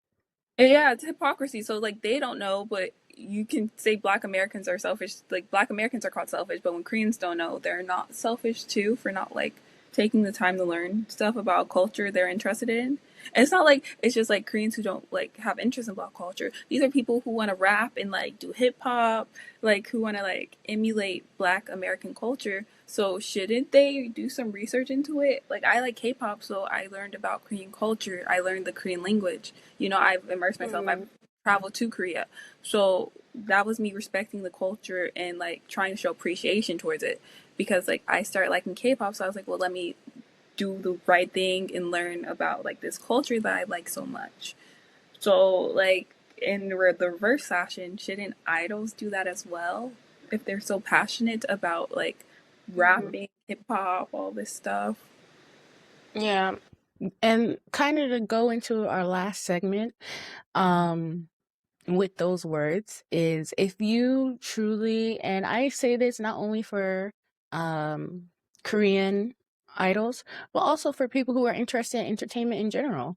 Speaker 1: And yeah, it's hypocrisy. So like they don't know, but you can say Black Americans are selfish. Like Black Americans are called selfish, but when Koreans don't know, they're not selfish too for not like taking the time to learn stuff about culture they're interested in. And it's not like it's just like Koreans who don't like have interest in Black culture. These are people who want to rap and like do hip hop, like who want to like emulate Black American culture. So shouldn't they do some research into it? Like I like K-pop, so I learned about Korean culture. I learned the Korean language. You know, I've immersed myself. I've traveled to Korea. So that was me respecting the culture and like trying to show appreciation towards it because like I started liking K-pop, so I was like, well, let me do the right thing and learn about like this culture that I like so much. So like in the reverse fashion, shouldn't idols do that as well if they're so passionate about like rapping, hip hop, all this stuff?
Speaker 2: Yeah. And kind of to go into our last segment, um, with those words is if you truly, and I say this not only for um Korean idols, but also for people who are interested in entertainment in general.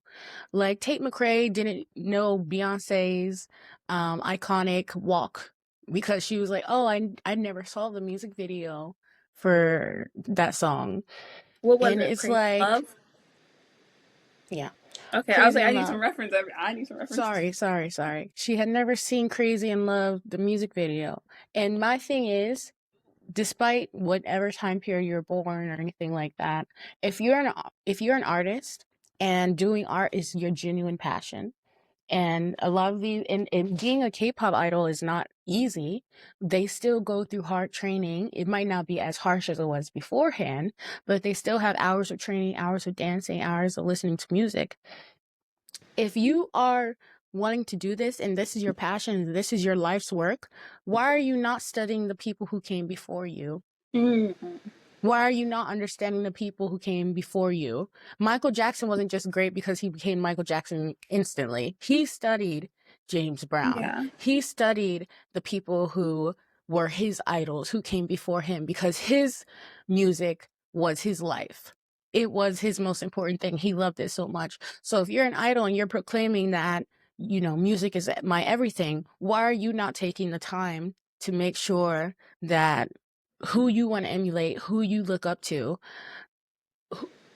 Speaker 2: Like Tate McRae didn't know Beyonce's iconic walk because she was like, "Oh, I never saw the music video for that song."
Speaker 1: What was
Speaker 2: And
Speaker 1: it?
Speaker 2: it's
Speaker 1: Crazy
Speaker 2: like,
Speaker 1: Love?
Speaker 2: yeah,
Speaker 1: Okay, I was
Speaker 2: Crazy
Speaker 1: like, I
Speaker 2: in
Speaker 1: need some
Speaker 2: Love.
Speaker 1: reference. I need some references.
Speaker 2: Sorry. She had never seen Crazy in Love, the music video. And my thing is, despite whatever time period you're born or anything like that, if you're an artist and doing art is your genuine passion, and a lot of these, and being a K-pop idol is not easy. They still go through hard training. It might not be as harsh as it was beforehand, but they still have hours of training, hours of dancing, hours of listening to music. If you are wanting to do this and this is your passion, this is your life's work, why are you not studying the people who came before you?
Speaker 1: Mm-hmm.
Speaker 2: Why are you not understanding the people who came before you? Michael Jackson wasn't just great because he became Michael Jackson instantly. He studied James Brown.
Speaker 1: Yeah.
Speaker 2: He studied the people who were his idols, who came before him, because his music was his life. It was his most important thing. He loved it so much. So if you're an idol and you're proclaiming that, music is my everything, why are you not taking the time to make sure that who you want to emulate, who you look up to,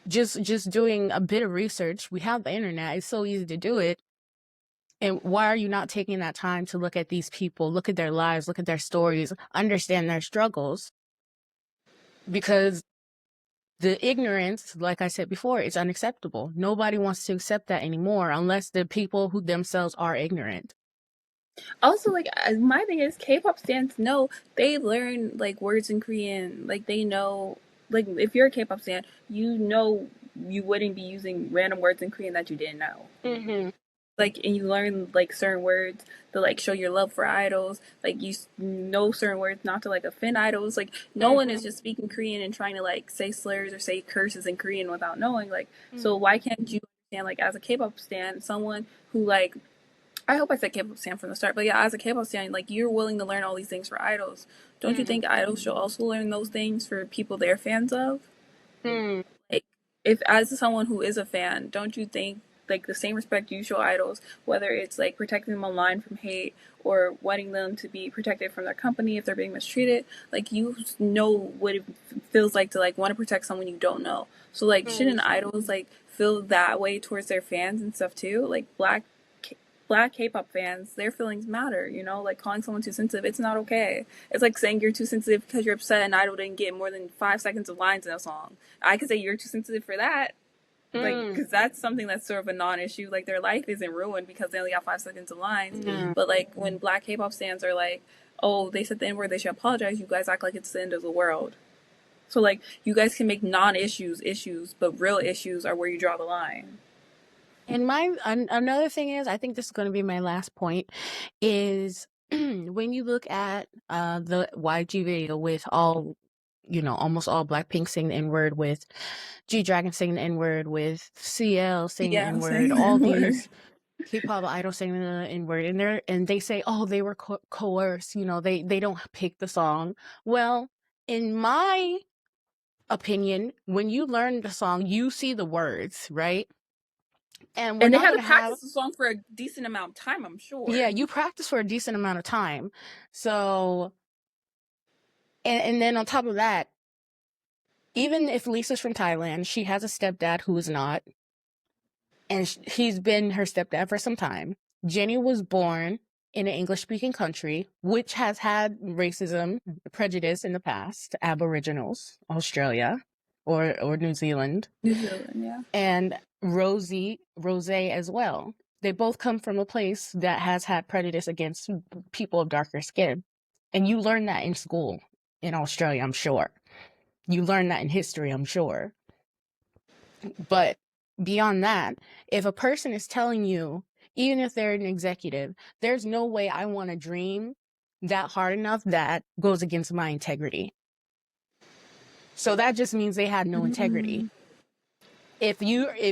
Speaker 2: just doing a bit of research. We have the internet. It's so easy to do it. And why are you not taking that time to look at these people, look at their lives, look at their stories, understand their struggles? Because the ignorance, like I said before, is unacceptable. Nobody wants to accept that anymore unless the people who themselves are ignorant.
Speaker 1: Also, like my thing is, K-pop stans know they learn like words in Korean. Like they know, like if you're a K-pop stan, you know you wouldn't be using random words in Korean that you didn't know.
Speaker 2: Mm-hmm.
Speaker 1: Like, and you learn like certain words to like show your love for idols. Like you know certain words not to like offend idols. Like no one is
Speaker 2: Mm-hmm.
Speaker 1: just speaking Korean and trying to like say slurs or say curses in Korean without knowing. Like, so
Speaker 2: Mm-hmm.
Speaker 1: why can't you understand like as a K-pop stan, someone who like I hope I said K-pop stan from the start, but yeah, as a K-pop stan, like you're willing to learn all these things for idols. Don't you think idols should also learn those things for people they're fans of?
Speaker 2: Mm-hmm.
Speaker 1: Like, if as someone who is a fan, don't you think like the same respect you show idols, whether it's like protecting them online from hate or wanting them to be protected from their company if they're being mistreated, like you know what it feels like to like want to protect someone you don't know. So like, shouldn't idols like feel that way towards their fans and stuff too? Like black K-pop fans, their feelings matter, you know, like calling someone too sensitive, it's not okay. It's like saying you're too sensitive because you're upset and idol didn't get more than 5 seconds of lines in a song. I could say you're too sensitive for that, like,
Speaker 2: Mm-hmm.
Speaker 1: because that's something that's sort of a non-issue. Like their life isn't ruined because they only got 5 seconds of lines.
Speaker 2: Mm-hmm.
Speaker 1: But like when black K-pop stans are like, oh, they said the N-word, they should apologize, you guys act like it's the end of the world. So like you guys can make non-issues issues, but real issues are where you draw the line.
Speaker 2: And another thing is, I think this is going to be my last point, is when you look at the YG video with all, almost all Blackpink saying the N-word, with G Dragon saying the N-word, with CL saying the
Speaker 1: Yeah, I'm
Speaker 2: N-word,
Speaker 1: saying the
Speaker 2: all
Speaker 1: N-word.
Speaker 2: these K-pop idols saying the N-word, and they say, oh, they were coerced, they don't pick the song. Well, in my opinion, when you learn the song, you see the words, right? And we're
Speaker 1: And they
Speaker 2: not
Speaker 1: had
Speaker 2: going
Speaker 1: to
Speaker 2: to have,
Speaker 1: practice the song for a decent amount of time, I'm
Speaker 2: yeah,
Speaker 1: sure.
Speaker 2: you practice for a decent amount of time. So, and then on top of that, even if Lisa's from Thailand, she has a stepdad who is not, and he's been her stepdad for some time. Jenny was born in an English-speaking country, which has had racism, prejudice in the past, Aboriginals, Australia, or New Zealand,
Speaker 1: New Zealand, yeah.
Speaker 2: and Rose as well. They both come from a place that has had prejudice against people of darker skin. And you learn that in school in Australia, I'm sure. You learn that in history, I'm sure. But beyond that, if a person is telling you, even if they're an executive, there's no way I want to dream that hard enough that goes against my integrity. So that just means they had no integrity.
Speaker 1: Mm.
Speaker 2: If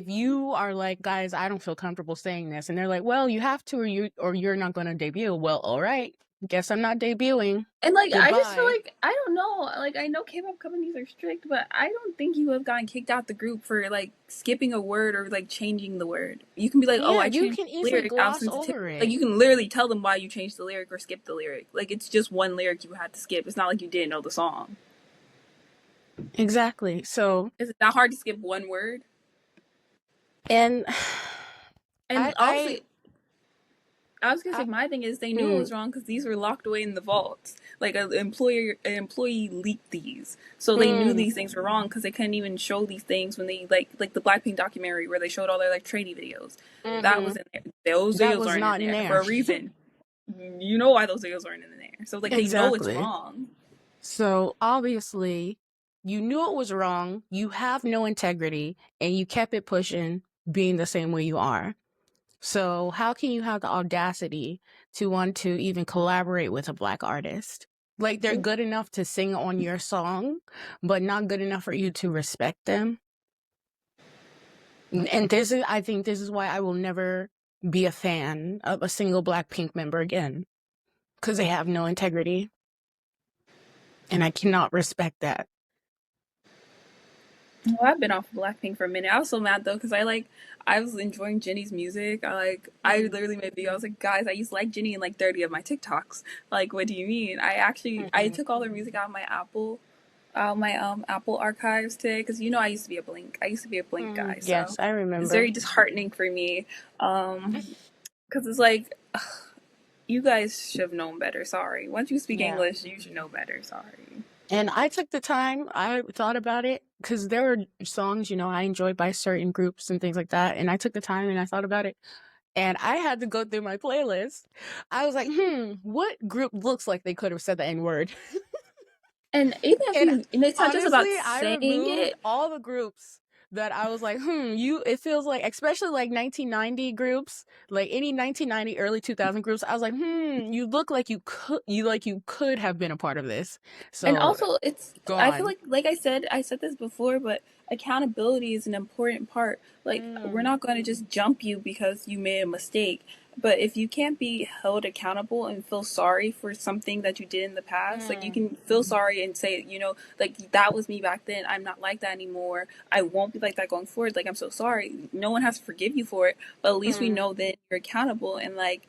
Speaker 2: you are like, guys, I don't feel comfortable saying this, and they're like, well, you have to, or you're not going to debut. Well, all right, guess I'm not debuting.
Speaker 1: And like I just feel
Speaker 2: Goodbye.
Speaker 1: like I don't know, like I know K-pop companies are strict, but I don't think you have gotten kicked out the group for like skipping a word or like changing the word. You can be like, "Oh,
Speaker 2: Yeah,
Speaker 1: I
Speaker 2: you
Speaker 1: changed
Speaker 2: can
Speaker 1: the
Speaker 2: easily
Speaker 1: lyric out of
Speaker 2: gloss
Speaker 1: sensitivity."
Speaker 2: over
Speaker 1: Like
Speaker 2: it.
Speaker 1: you can literally tell them why you changed the lyric or skipped the lyric. Like it's just one lyric you had to skip. It's not like you didn't know the song.
Speaker 2: Exactly. So,
Speaker 1: Is it that hard to skip one word?
Speaker 2: and
Speaker 1: And
Speaker 2: I
Speaker 1: obviously, I was gonna say
Speaker 2: I
Speaker 1: my thing is they knew it
Speaker 2: mm,
Speaker 1: was wrong because these were locked away in the vaults. Like an employee leaked these, so they knew
Speaker 2: mm,
Speaker 1: these things were wrong because they couldn't even show these things when they like the Blackpink documentary where they showed all their like trainee videos. That
Speaker 2: mm-hmm.
Speaker 1: was in there. Those
Speaker 2: That
Speaker 1: videos
Speaker 2: was
Speaker 1: aren't in
Speaker 2: not in
Speaker 1: there for
Speaker 2: there.
Speaker 1: a reason. You know why those videos aren't in there. So like they know it's
Speaker 2: Exactly.
Speaker 1: wrong.
Speaker 2: So obviously, you knew it was wrong. You have no integrity, and you kept it pushing, being the same way you are. So how can you have the audacity to want to even collaborate with a black artist? Like they're good enough to sing on your song, but not good enough for you to respect them. And I think this is why I will never be a fan of a single Blackpink member again, because they have no integrity, and I cannot respect that.
Speaker 1: Well, I've been off Blackpink for a minute. I was so mad though because I was enjoying Jennie's music. I
Speaker 2: Mm,
Speaker 1: literally made a video. I was like, guys, I used to like Jennie in like 30 of my TikToks. Like, what do you mean? I
Speaker 2: mhm.
Speaker 1: took all their music out of my Apple archives today because I used to be a Blink. I used to be a Blink guy, so
Speaker 2: Yes, I
Speaker 1: it's
Speaker 2: remember.
Speaker 1: very disheartening for me. Because it's like you guys should have known better. Sorry. Once you speak
Speaker 2: Yeah.
Speaker 1: English, you should know better. Sorry.
Speaker 2: And I took the time, I thought about it, because there were songs, I enjoyed by certain groups and things like that. And I took the time and I thought about it. And I had to go through my playlist. I was like, what group looks like they could have said the N word?
Speaker 1: And even if
Speaker 2: And
Speaker 1: and it's not just about
Speaker 2: honestly, I
Speaker 1: saying
Speaker 2: removed
Speaker 1: it.
Speaker 2: all the groups that I was like, it feels like, especially like 1990 groups, like any 1990 early 2000 groups, I was like, you look like you could have been a part of this.
Speaker 1: And
Speaker 2: So
Speaker 1: also, I feel
Speaker 2: gone.
Speaker 1: like I said this before, but accountability is an important part. Like, we're
Speaker 2: Mm,
Speaker 1: not going to just jump you because you made a mistake. But if you can't be held accountable and feel sorry for something that you did in the past, like you
Speaker 2: mm,
Speaker 1: can feel sorry and say, like that was me back then. I'm not like that anymore. I won't be like that going forward. Like, I'm so sorry. No one has to forgive you for it, but at least we
Speaker 2: mm.
Speaker 1: know that you're accountable and like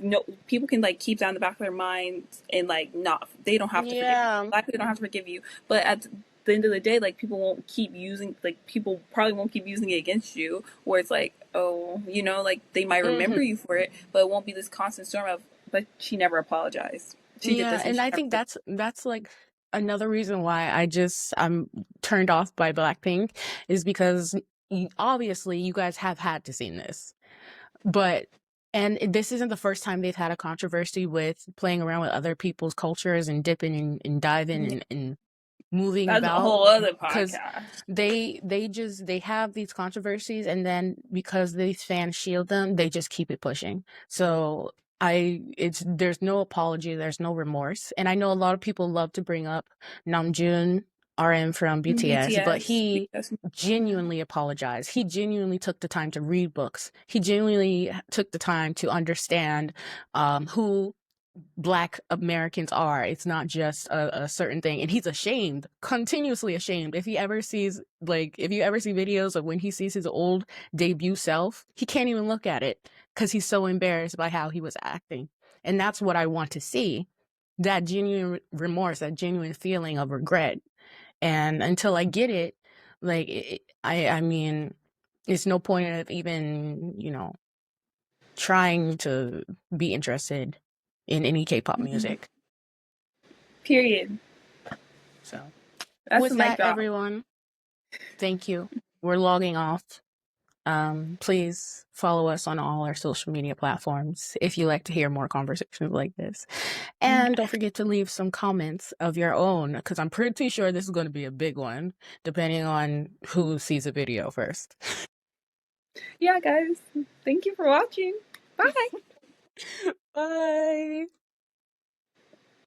Speaker 1: no people can like keep that in the back of their minds and like not they don't have to forgive you.
Speaker 2: Yeah.
Speaker 1: Black people don't have to forgive you. But at the end of the day, like people probably won't keep using it against you where it's like, oh, like they might
Speaker 2: Hmm.
Speaker 1: remember you for it, but it won't be this constant storm of but she never apologized. She did
Speaker 2: Yeah,
Speaker 1: this and
Speaker 2: and
Speaker 1: she
Speaker 2: I
Speaker 1: never
Speaker 2: think that's like another reason why I'm turned off by Blackpink is because obviously you guys have had to seen this. But and this isn't the first time they've had a controversy with playing around with other people's cultures and dipping and diving
Speaker 1: yeah,
Speaker 2: and moving
Speaker 1: that's a
Speaker 2: about,
Speaker 1: whole other
Speaker 2: because
Speaker 1: podcast.
Speaker 2: they have these controversies, and then because these fans shield them, they just keep it pushing. So it's there's no apology, there's no remorse. And I know a lot of people love to bring up Namjoon RM from BTS, but
Speaker 1: BTS
Speaker 2: he
Speaker 1: because
Speaker 2: genuinely apologized. He genuinely took the time to read books. He genuinely took the time to understand who Black Americans are. It's not just a certain thing. And he's ashamed, continuously ashamed. If you ever see videos of when he sees his old debut self, he can't even look at it because he's so embarrassed by how he was acting. And that's what I want to see. That genuine remorse, that genuine feeling of regret. And until I get it, I mean, it's no point of even, trying to be interested in any K-pop music.
Speaker 1: Period.
Speaker 2: So,
Speaker 1: That's
Speaker 2: with
Speaker 1: the mic
Speaker 2: that,
Speaker 1: drop.
Speaker 2: everyone, thank you. We're logging off. Please follow us on all our social media platforms if you like to hear more conversations like this. And don't forget to leave some comments of your own, because I'm pretty sure this is going to be a big one, depending on who sees the video first.
Speaker 1: Yeah, guys. Thank you for watching. Bye.
Speaker 2: Bye.